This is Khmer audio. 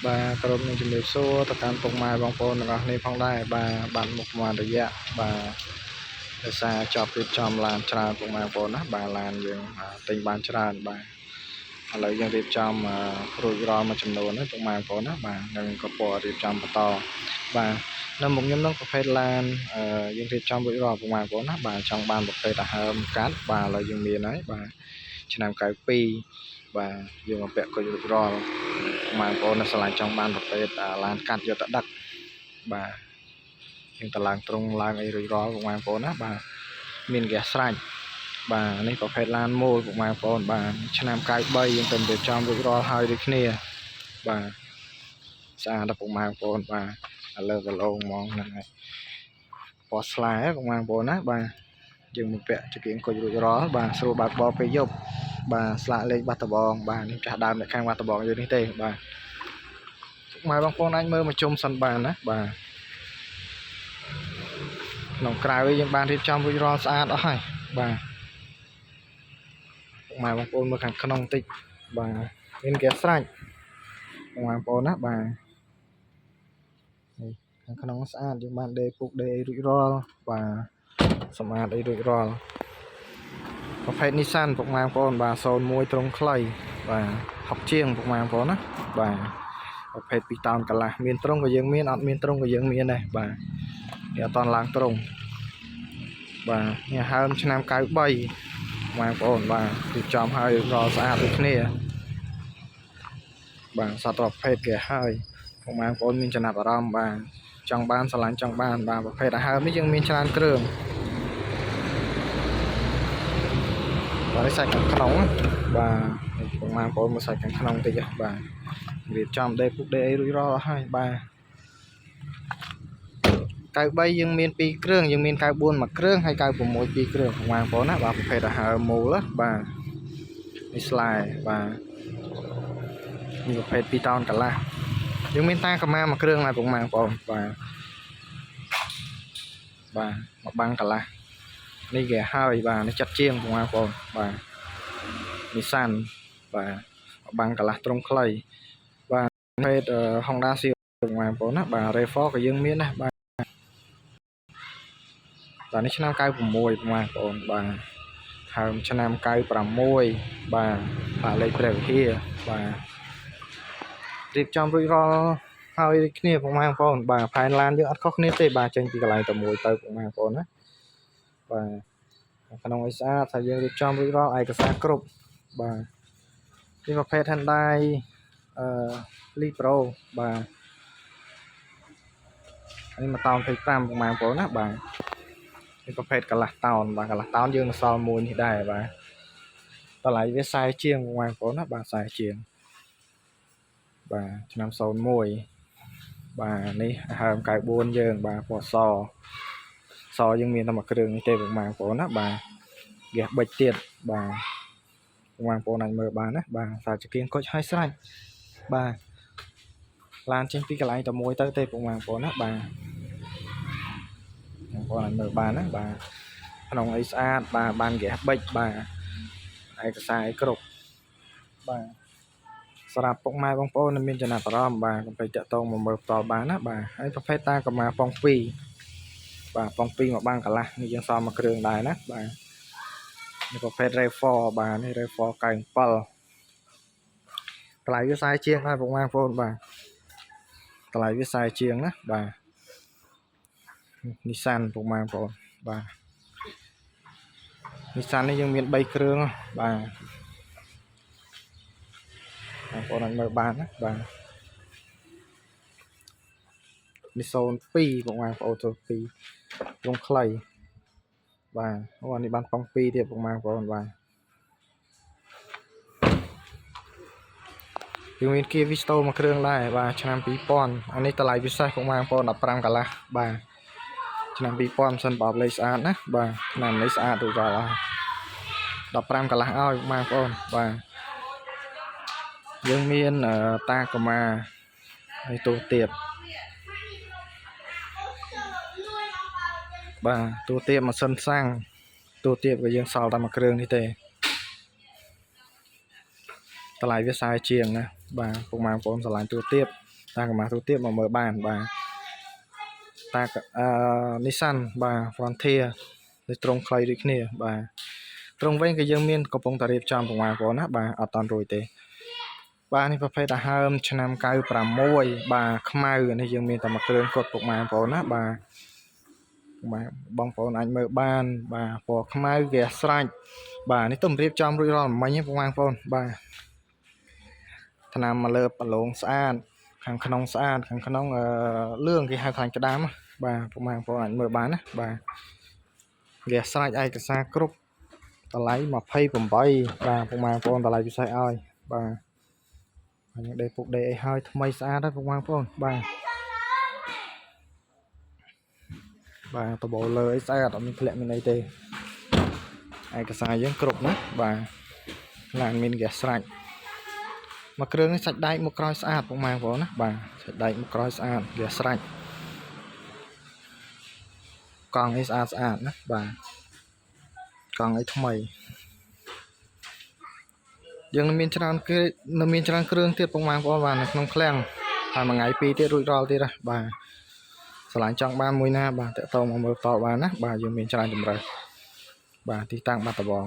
បាទក្រុមនឹងជំរាបសួរទៅកាន់ពុកម៉ែបងប្អូនទាំងអស់គ្នាផងដែរបាទបានមកប្រហែលរយៈបាទដោយសារចប់រៀបចំឡានច្រើនពុកម៉ែបងប្អូនណាបាទឡានយើងទិញបានច្រើនបាទឥឡូវយើងរៀបចំរួចរាល់មួយចំនួនណាពុកម៉ែបងប្អូនណាបាទនឹងក៏ពណ៌រៀបចំបន្តបាទនៅមុខខ្ញុំនឹងប្រភេទឡានយើងរៀបចំរួចរាល់ពុកម៉ែបងប្អូនណាបាទចង់បានប្រភេទដង្ហើមកាត់បាទឥឡូវយើងមានហើយបាទឆ្នាំ92បាទយើងមកពាក់គុជរួចរាល់បងប្អូនស្រឡាញ់ចង់បានប្រភេទឡានកាត់យកទៅដឹកបាទយើងតឡើងត្រង់ឡើងអីរួចរាល់បងប្អូនណាបាទមានហ្គាសស្រេចបាទនេះប្រភេទឡានមូលបងប្អូនបាទឆ្នាំ93យើងទៅរៀបចំរួចរាល់ហើយដូចគ្នាបាទស្អាតដល់បងប្អូនបាទឥឡូវកលោងហ្មងហ្នឹងហើយពណ៌ស្លែបងប្អូនណាបាទយើងមកពាក់ចង្កៀងគុជរួចរាល់បាទស្រួលបើកបរពេលយប់បាទស្លាកលេខបាត់ដំបងបាទនេះចាស់ដើមនៅខាងបាត់ដំបងយើងនេះទេបាទម៉ែបងប្អូនអាចមើលមកជុំសិនបានណាបាទក្នុងក្រៅយើងបានរៀបចំរួចរាល់ស្អាតអស់ហើយបាទម៉ែបងប្អូនមើលខាងក្នុងបន្តិចបាទមានហ្គាសស្រេចបងប្អូនណាបាទខាងក្នុងស្អាតយើងបានដេរពុកដេរអីរួចរាល់បាទសម្អាតអីរួចរាល់ប្រភេទ Nissan ពុកម៉ែបងប្អូនបាទ01ត្រង់ខ្លីបាទ60ជាងពុកម៉ែបងប្អូនណាបាទប្រភេទ2តោនកន្លះមានត្រង់ក៏យើងមានអត់មានត្រង់ក៏យើងមានដែរបាទវាអត់តឡើងត្រង់បាទនេះហើមឆ្នាំ93បងប្អូនបាទរៀបចំហើយរកស្អាតដូចគ្នាបាទសតប្រភេទគេហើយបងប្អូនមានចំណាប់អារម្មណ៍បាទចង់បានស្រឡាញ់ចង់បានបាទប្រភេទអាហើមនេះយើងមានច្រើនគ្រឿងបាទសាច់ខាងក្នុងបាទបងប្អូនមើលសាច់ខាងក្នុងតិចបាទរៀបចំដេរពុកដេរអីរួចរាល់អស់ហើយបាទ93យើងមាន2គ្រឿងយើងមាន94មួយគ្រឿងហើយ96 2គ្រឿងបងប្អូនណាបាទប្រភេទអាហើមមូលបាទនេះស្លែបាទនេះប្រភេទ2តោនកន្លះយើងមានតាកាម៉ាមួយគ្រឿងហើយបងប្អូនបាទមួយបាំងកន្លះនេះគេហើយបាទនេះចាត់ជាងបងប្អូនបាទ Nissan បាទបាំងកន្លះត្រង់ខ្លីបាទប្រភេទ Honda Civic បងប្អូនណាបាទ RAV4 ក៏យើងមានដែរបាទនេះឆ្នាំ96បងប្អូនបាទហើមឆ្នាំ96បាទបាទលេខព្រះវិហារបាទរៀបចំរួចរាល់ហើយដូចគ្នាបងប្អូនបាទផែនឡានយើងអត់ខុសគ្នាទេបាទចេញពីកន្លែងតែមួយទៅបងប្អូនណាបាទក្នុងឲ្យស្អាតថាយើងរៀបចំរួចរាល់ឯកសារគ្រប់បាទនេះប្រភេទ Hyundai Livro បាទនេះ1តោន25បងប្អូនណាបាទនេះប្រភេទកន្លះតោនបាទកន្លះតោនយើងសល់មួយនេះដែរបាទតម្លៃវា40ជាងបងប្អូនណាបាទ40ជាងបាទឆ្នាំ01បាទនេះហើម94យើងបាទពណ៌សយើងមានតែមួយគ្រឿងនេះទេបងប្អូនណាបាទហ្គាសប៊ិចទៀតបាទបងប្អូនអាចមើលបានណាបាទសារចង្កៀងគុជឲ្យស្រេចបាទឡានចេញពីកន្លែងតែមួយទៅទេបងប្អូនណាបាទបងប្អូនអាចមើលបានណាបាទក្នុងអីស្អាតបាទបានហ្គាសប៊ិចបាទឯកសារអីគ្រប់បាទសម្រាប់ពុកម៉ែបងប្អូនមានចំណាប់អារម្មណ៍បាទកុំភ្លេចតាក់ទងមកមើលផ្ទាល់បានណាបាទហើយប្រភេទតាកាម៉ាប៉ុង2បាទប៉ុង2មកបាំងកន្លះនេះយើងសល់មួយគ្រឿងដែរណាបាទនេះប្រភេទ RAV4 បាទនេះ RAV4 97តម្លៃវា40ជាងហើយបងប្អូនបាទតម្លៃវា40ជាងណាបាទ Nissan បងប្អូនបាទ Nissan នេះយើងមាន3គ្រឿងបាទបងប្អូនអាចមើលបានណាបាទនេះ02បងប្អូន02ត្រង់ខ្លីបាទអូនេះបានប៉ុង2ទៀតបងប្អូនបាទយើងមាន Kia Visto មួយគ្រឿងដែរបាទឆ្នាំ2000អានេះតម្លៃពិសេសបងប្អូន15កន្លះបាទឆ្នាំ2000មិនសិនបបលេខស្អាតណាបាទឆ្នាំនេះស្អាតរួចរាល់ហើយ15កន្លះឲ្យបងប្អូនបាទយើងមានតាកាម៉ាហើយទូទៀតបាទទូទៀតម៉ាស៊ីនសាំងទូទៀតក៏យើងសល់តែមួយគ្រឿងនេះទេតម្លៃវា40ជាងណាបាទពុកម៉ែបងប្អូនស្រឡាញ់ទូទៀត តាកម្មាទូទៀតមកមើលបានបាទតាNissan បាទ Frontier ដូចត្រង់ខ្លីដូចគ្នាបាទត្រង់វិញក៏យើងមានកំពុងតែរៀបចំប្រមាណបងណាបាទអត់តាន់រួចទេបាទនេះប្រភេទដង្ហើមឆ្នាំ96បាទខ្មៅនេះយើងមានតែមួយគ្រឿងគាត់ពុកម៉ែបងប្អូនណាបាទបងប្អូនអាចមើលបានបាទពណ៌ខ្មៅវាស្រេចបាទនេះទំរៀបចំរួចរាល់មិញហ្នឹងបងប្អូនបាទថ្នាំមកលើប្រឡងស្អាតខាងក្នុងស្អាតខាងក្នុងលឿងគេហៅខ្លាញ់ក្តាមបាទបងប្អូនអាចមើលបានណាបាទវាស្រេចឯកសារគ្រប់តម្លៃ28បាទបងប្អូនតម្លៃពិសេសឲ្យបាទអញ្ចឹងដេកពុកដេកអីហើយថ្មីស្អាតហើយបងប្អូនបាទតបលើអីស្អាតអត់មានធ្លាក់មានអីទេឯកសារយើងគ្រប់ណាបាទឡានមានហ្គាសស្រេចមកគ្រឿងនេះសាច់ដែកមកក្រោយស្អាតបងប្អូនណាបាទសាច់ដែកមកក្រោយស្អាតហ្គាសស្រេចកង់អីស្អាតណាបាទកង់អីថ្មីយើងមានច្រើនគ្រឿងទៀតបងប្អូនបាទនៅក្នុងឃ្លាំងហើយមួយថ្ងៃពីរទៀតរួចរាល់ទៀតណាបាទឆ្លាញ់ចង់បានមួយណាបាទតើតមកមើលតបានណាបាទយើងមានច្រើនជម្រើសបាទទីតាំងបាត់ដំបង